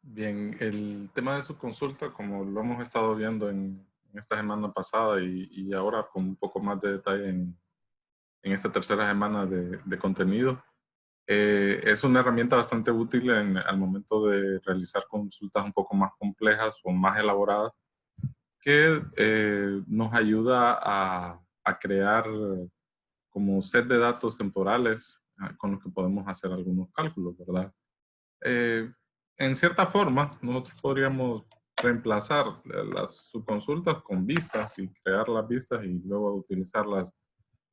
Bien, el tema de su consulta, como lo hemos estado viendo en esta semana pasada y ahora con un poco más de detalle en esta tercera semana de contenido, es una herramienta bastante útil al momento de realizar consultas un poco más complejas o más elaboradas que nos ayuda a crear como set de datos temporales con los que podemos hacer algunos cálculos, ¿verdad? Eh, en cierta forma, nosotros podríamos reemplazar las subconsultas con vistas y crear las vistas y luego utilizarlas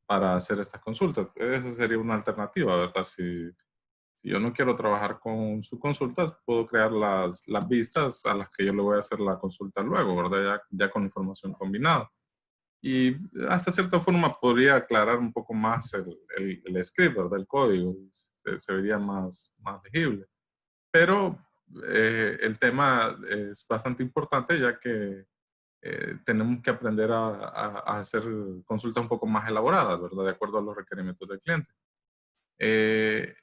para hacer estas consultas. Esa sería una alternativa, ¿verdad? Si yo no quiero trabajar con subconsultas, puedo crear las vistas a las que yo le voy a hacer la consulta luego, ¿verdad? Ya con información combinada. Y hasta cierta forma podría aclarar un poco más el script, ¿verdad? El código. Se vería más legible. Pero el tema es bastante importante ya que tenemos que aprender a hacer consultas un poco más elaboradas, ¿verdad? De acuerdo a los requerimientos del cliente. Eh,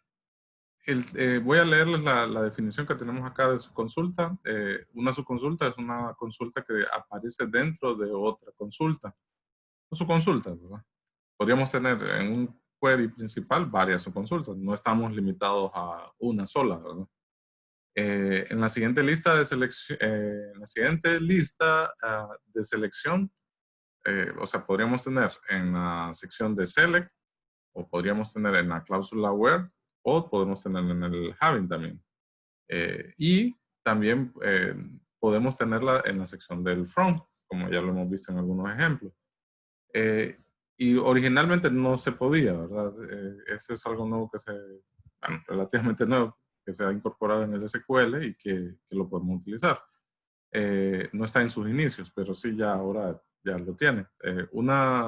Voy a leerles la definición que tenemos acá de su consulta. Una subconsulta es una consulta que aparece dentro de otra consulta. Su consulta, ¿verdad? Podríamos tener en un query principal varias subconsultas. No estamos limitados a una sola, ¿verdad? En la siguiente lista de selección, de selección, o sea, podríamos tener en la sección de select, o podríamos tener en la cláusula where, o podemos tener en el having también. Y también podemos tenerla en la sección del from, como ya lo hemos visto en algunos ejemplos. Y originalmente no se podía, ¿verdad? Eso es algo nuevo bueno, relativamente nuevo, que se ha incorporado en el SQL y que lo podemos utilizar. No está en sus inicios, pero sí ya ahora ya lo tiene.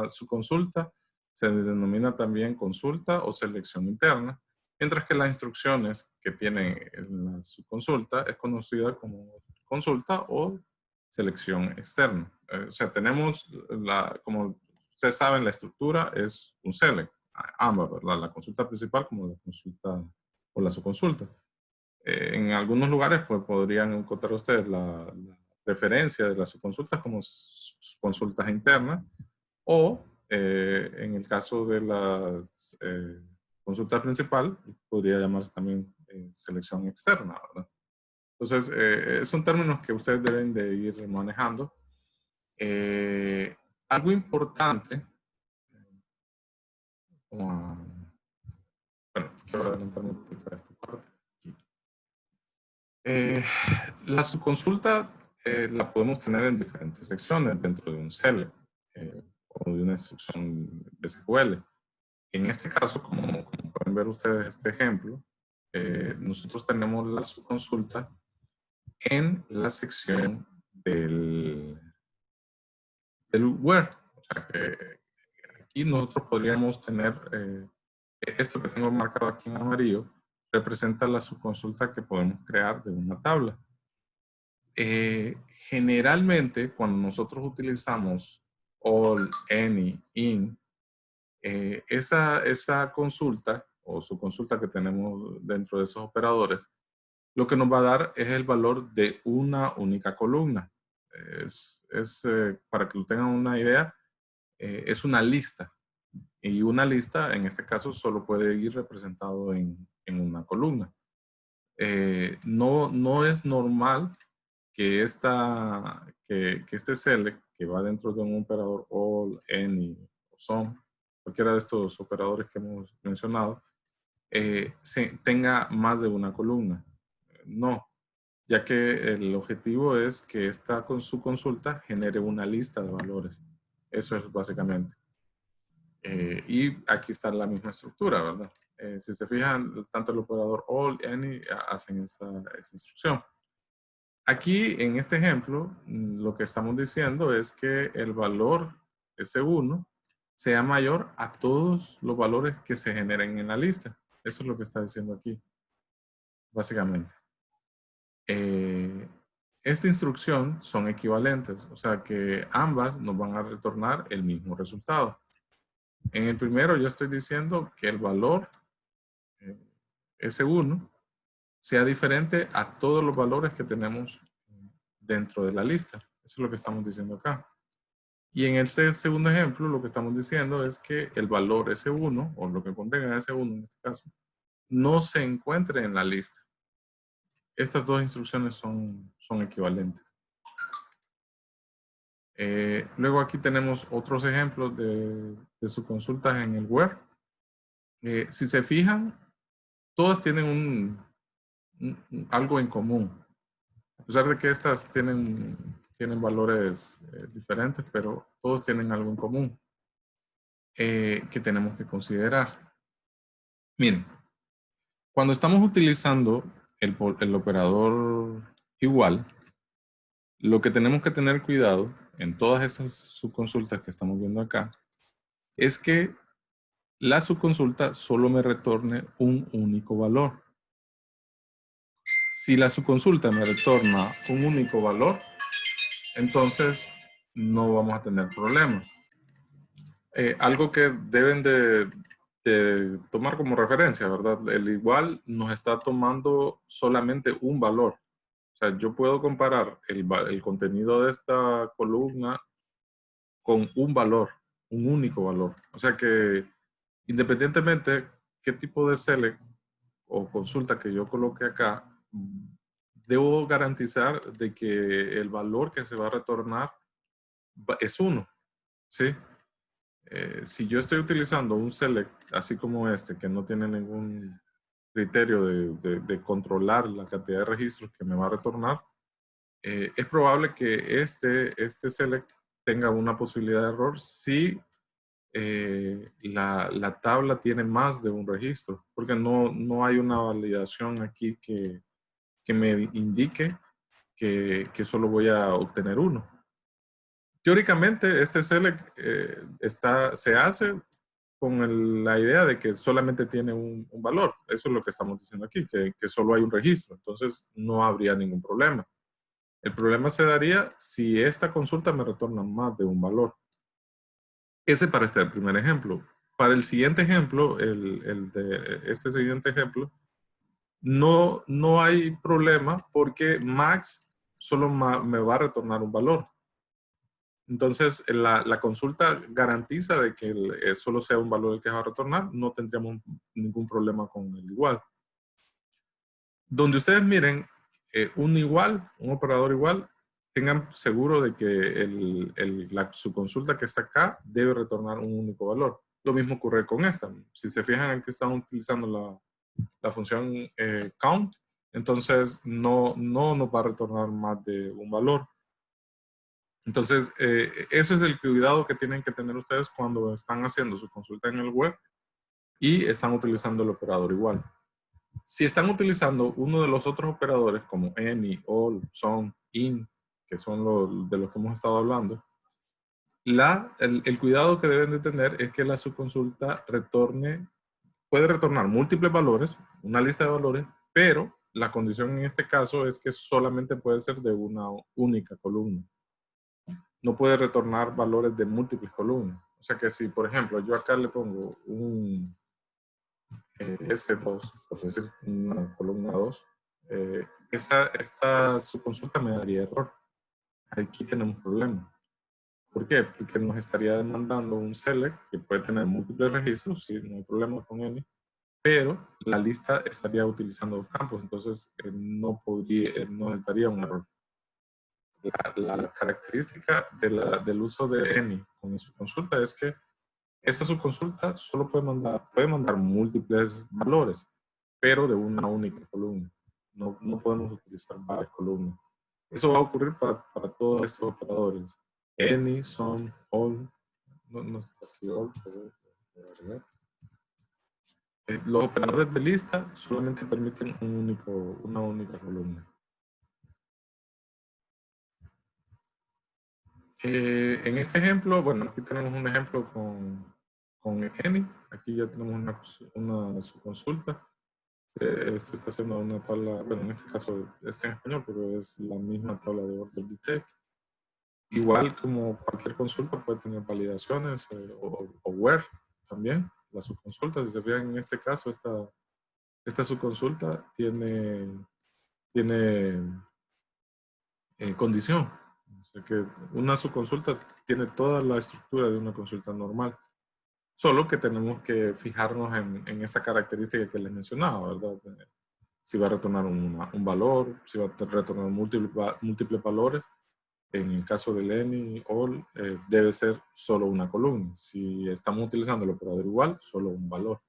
Su consulta se denomina también consulta o selección interna, mientras que las instrucciones que tiene en su consulta es conocida como consulta o selección externa. O sea, tenemos, como ustedes saben, la estructura es un select, ambas, ¿verdad? La consulta principal como la consulta o la subconsulta. En algunos lugares pues, podrían encontrar ustedes la preferencia de las subconsultas como consultas internas o en el caso de la consulta principal podría llamarse también selección externa, ¿verdad? Entonces, son términos que ustedes deben de ir manejando. Algo importante, bueno, quiero adelantarme un poquito a esta parte. La subconsulta la podemos tener en diferentes secciones dentro de un select o de una instrucción de SQL. En este caso, como pueden ver ustedes este ejemplo, nosotros tenemos la subconsulta en la sección del where. O sea que aquí nosotros podríamos tener esto que tengo marcado aquí en amarillo, representa la subconsulta que podemos crear de una tabla. Generalmente, cuando nosotros utilizamos all, any, in, esa consulta o su consulta que tenemos dentro de esos operadores, lo que nos va a dar es el valor de una única columna. Para que lo tengan una idea, es una lista. Y una lista, en este caso, solo puede ir representado en una columna. No es normal que este select, que va dentro de un operador all, any, o some, cualquiera de estos operadores que hemos mencionado, tenga más de una columna. No, ya que el objetivo es que con su consulta genere una lista de valores. Eso es básicamente. Y aquí está la misma estructura, ¿verdad? Si se fijan, tanto el operador all, any hacen esa instrucción. Aquí, en este ejemplo, lo que estamos diciendo es que el valor S1 sea mayor a todos los valores que se generen en la lista. Eso es lo que está diciendo aquí, básicamente. Esta instrucción son equivalentes, o sea que ambas nos van a retornar el mismo resultado. En el primero yo estoy diciendo que el valor S1 sea diferente a todos los valores que tenemos dentro de la lista. Eso es lo que estamos diciendo acá. Y en este segundo ejemplo, lo que estamos diciendo es que el valor S1, o lo que contenga S1 en este caso, no se encuentre en la lista. Estas dos instrucciones son equivalentes. Luego aquí tenemos otros ejemplos de subconsultas en el where. Si se fijan, todas tienen algo en común. A pesar de que estas tienen valores diferentes, pero todos tienen algo en común que tenemos que considerar. Miren, cuando estamos utilizando el operador igual, lo que tenemos que tener cuidado en todas estas subconsultas que estamos viendo acá es que la subconsulta solo me retorne un único valor. Si la subconsulta me retorna un único valor, entonces no vamos a tener problemas. Algo que deben de tomar como referencia, ¿verdad? El igual nos está tomando solamente un valor. O sea, yo puedo comparar el contenido de esta columna con un valor, un único valor. O sea que independientemente qué tipo de select o consulta que yo coloque acá, debo garantizar de que el valor que se va a retornar es 1, ¿sí? Si yo estoy utilizando un select, así como este, que no tiene ningún criterio de controlar la cantidad de registros que me va a retornar, es probable que este select tenga una posibilidad de error si la tabla tiene más de un registro, porque no hay una validación aquí que me indique que solo voy a obtener uno. Teóricamente, este select se hace con la idea de que solamente tiene un valor. Eso es lo que estamos diciendo aquí, que solo hay un registro. Entonces, no habría ningún problema. El problema se daría si esta consulta me retorna más de un valor. Ese para este primer ejemplo. Para el siguiente ejemplo, este siguiente ejemplo, no hay problema porque max solo me va a retornar un valor. Entonces, la consulta garantiza de que solo sea un valor el que va a retornar. No tendríamos ningún problema con el igual. Donde ustedes miren un operador igual, tengan seguro de que su consulta que está acá debe retornar un único valor. Lo mismo ocurre con esta. Si se fijan en que están utilizando la función count, entonces no nos va a retornar más de un valor. Entonces, eso es el cuidado que tienen que tener ustedes cuando están haciendo su consulta en el web y están utilizando el operador igual. Si están utilizando uno de los otros operadores como any, all, some, in, que son de los que hemos estado hablando, el cuidado que deben de tener es que la subconsulta puede retornar múltiples valores, una lista de valores, pero la condición en este caso es que solamente puede ser de una única columna. No puede retornar valores de múltiples columnas. O sea que si, por ejemplo, yo acá le pongo un S2, por decir, una columna 2, esta subconsulta me daría error. Aquí tenemos un problema. ¿Por qué? Porque nos estaría demandando un select que puede tener múltiples registros, sí, no hay problema con él, pero la lista estaría utilizando dos campos, entonces no nos daría un error. La característica del uso de any con su consulta es que esta subconsulta solo puede mandar múltiples valores, pero de una única columna. No podemos utilizar varias columnas. Eso va a ocurrir para todos estos operadores. Any, some, all. No sé si all, los operadores de lista solamente permiten una única columna. En este ejemplo, bueno, aquí tenemos un ejemplo con any. Aquí ya tenemos una subconsulta. Esto está haciendo una tabla, bueno, en este caso está en español, pero es la misma tabla de order detect. Igual como cualquier consulta puede tener validaciones o where también. La subconsulta, si se fijan en este caso, esta subconsulta tiene condición. O sea que una subconsulta tiene toda la estructura de una consulta normal. Solo que tenemos que fijarnos en esa característica que les mencionaba, ¿verdad? Si va a retornar un valor, si va a retornar múltiples valores. En el caso del any, all, debe ser solo una columna. Si estamos utilizando el operador igual, solo un valor.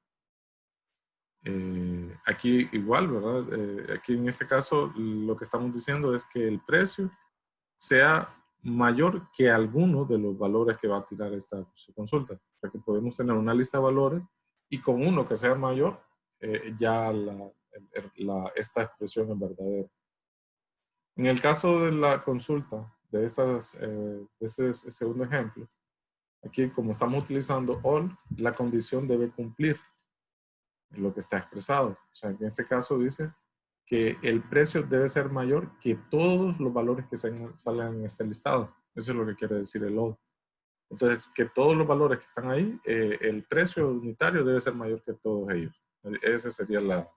Aquí igual, ¿verdad? Aquí en este caso lo que estamos diciendo es que el precio sea mayor que alguno de los valores que va a tirar esta consulta. O sea que podemos tener una lista de valores y con uno que sea mayor, ya esta expresión es verdadera. En el caso de la consulta, de este segundo ejemplo, aquí como estamos utilizando all, la condición debe cumplir lo que está expresado. O sea, en este caso dice que el precio debe ser mayor que todos los valores que salen en este listado. Eso es lo que quiere decir el all. Entonces, que todos los valores que están ahí, el precio unitario debe ser mayor que todos ellos. Ese sería el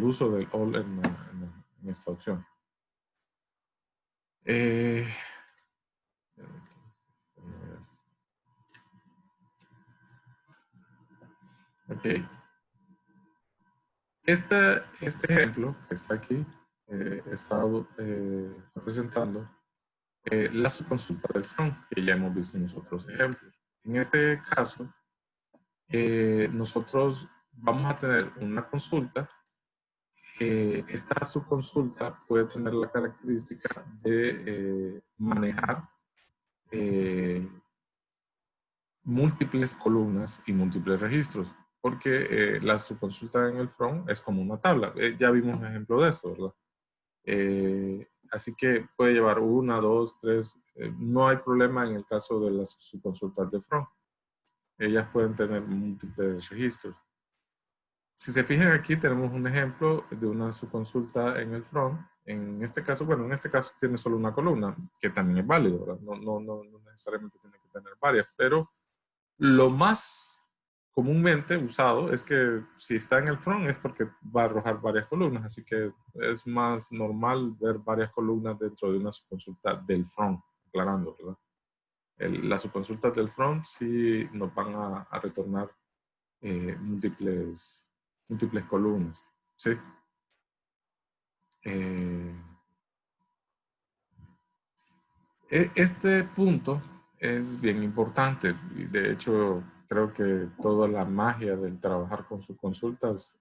uso del all en esta opción. Ok. Este ejemplo que está aquí está representando la subconsulta del front, que ya hemos visto en los otros ejemplos. En este caso, nosotros vamos a tener una consulta. Esta subconsulta puede tener la característica de manejar múltiples columnas y múltiples registros, porque la subconsulta en el front es como una tabla. Ya vimos un ejemplo de eso, ¿verdad? Así que puede llevar una, dos, tres. No hay problema en el caso de las subconsultas de front. Ellas pueden tener múltiples registros. Si se fijan aquí, tenemos un ejemplo de una subconsulta en el front. En este caso, bueno, en este caso tiene solo una columna, que también es válido, ¿verdad? No necesariamente tiene que tener varias, pero lo más comúnmente usado es que si está en el front es porque va a arrojar varias columnas, así que es más normal ver varias columnas dentro de una subconsulta del front, aclarando, ¿verdad? Las subconsultas del front sí nos van a retornar múltiples columnas, ¿sí? Este punto es bien importante y de hecho creo que toda la magia del trabajar con subconsultas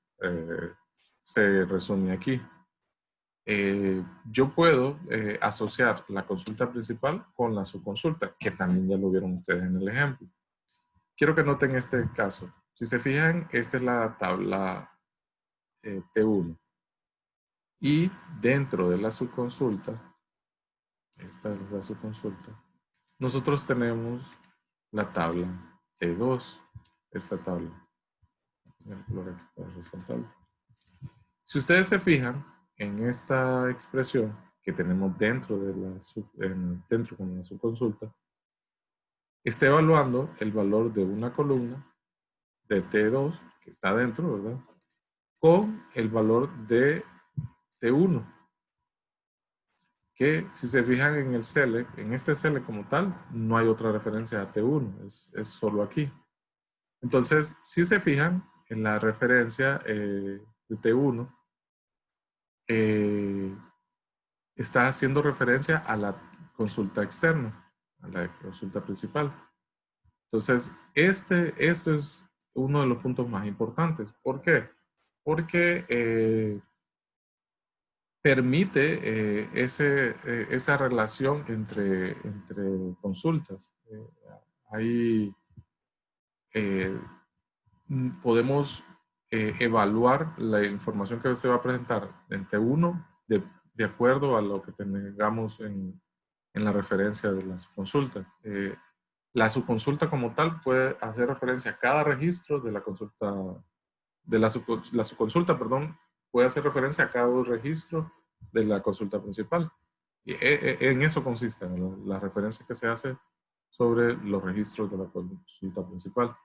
se resume aquí. Yo puedo asociar la consulta principal con la subconsulta, que también ya lo vieron ustedes en el ejemplo. Quiero que noten este caso. Si se fijan, esta es la tabla T1. Y dentro de la subconsulta, esta es la subconsulta, nosotros tenemos la tabla T2, esta tabla. Si ustedes se fijan en esta expresión que tenemos dentro de dentro con la subconsulta, está evaluando el valor de una columna de T2, que está dentro, ¿verdad? Con el valor de T1. Que si se fijan en el select, en este select como tal, no hay otra referencia a T1, es solo aquí. Entonces, si se fijan en la referencia de T1, está haciendo referencia a la consulta externa, a la consulta principal. Entonces, esto es uno de los puntos más importantes. ¿Por qué? Porque permite esa relación entre consultas. Ahí podemos evaluar la información que se va a presentar en T1 de acuerdo a lo que tengamos en la referencia de la subconsulta. La subconsulta como tal puede hacer referencia a cada registro de la consulta, la subconsulta, perdón, puede hacer referencia a cada registro de la consulta principal. Y en eso consiste la referencia que se hace sobre los registros de la consulta principal.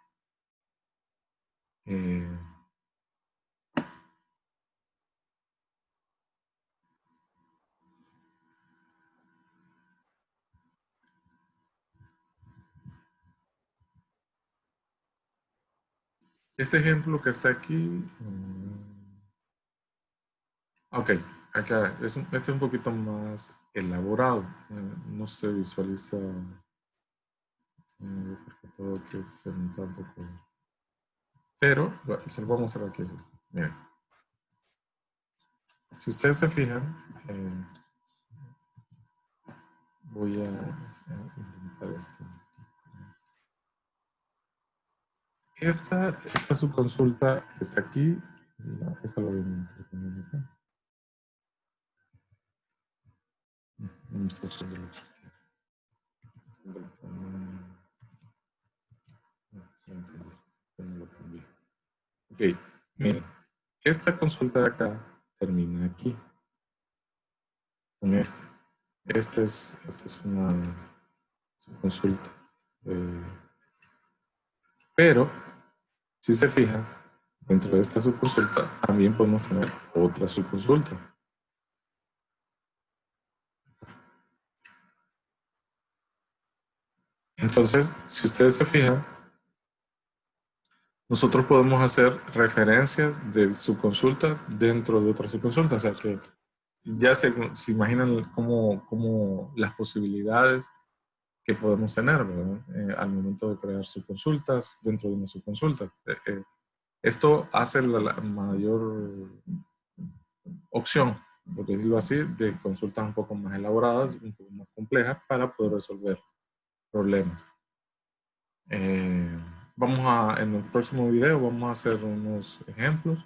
Este ejemplo que está aquí, ok, acá, este es un poquito más elaborado, no se visualiza, porque todo que se nota un poco, pero bueno, se lo voy a mostrar aquí. Miren, si ustedes se fijan, voy a intentar esto. Esta subconsulta está aquí, esta lo voy a interponer acá. No me está haciendo lo ok, miren, esta consulta de acá termina aquí, con esta. Esta es una subconsulta. Pero, si se fijan, dentro de esta subconsulta también podemos tener otra subconsulta. Entonces, si ustedes se fijan, nosotros podemos hacer referencias de subconsulta dentro de otra subconsulta. O sea que ya se imaginan cómo las posibilidades que podemos tener, ¿verdad? Al momento de crear subconsultas dentro de una subconsulta. Esto hace la mayor opción, por decirlo así, de consultas un poco más elaboradas, un poco más complejas para poder resolver problemas. En el próximo video vamos a hacer unos ejemplos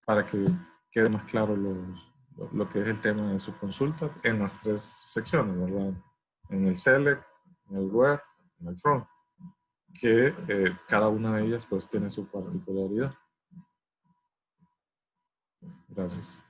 para que quede más claro lo que es el tema de su consulta en las tres secciones, ¿verdad? En el Select, en el Where, en el From, que cada una de ellas pues tiene su particularidad. Gracias.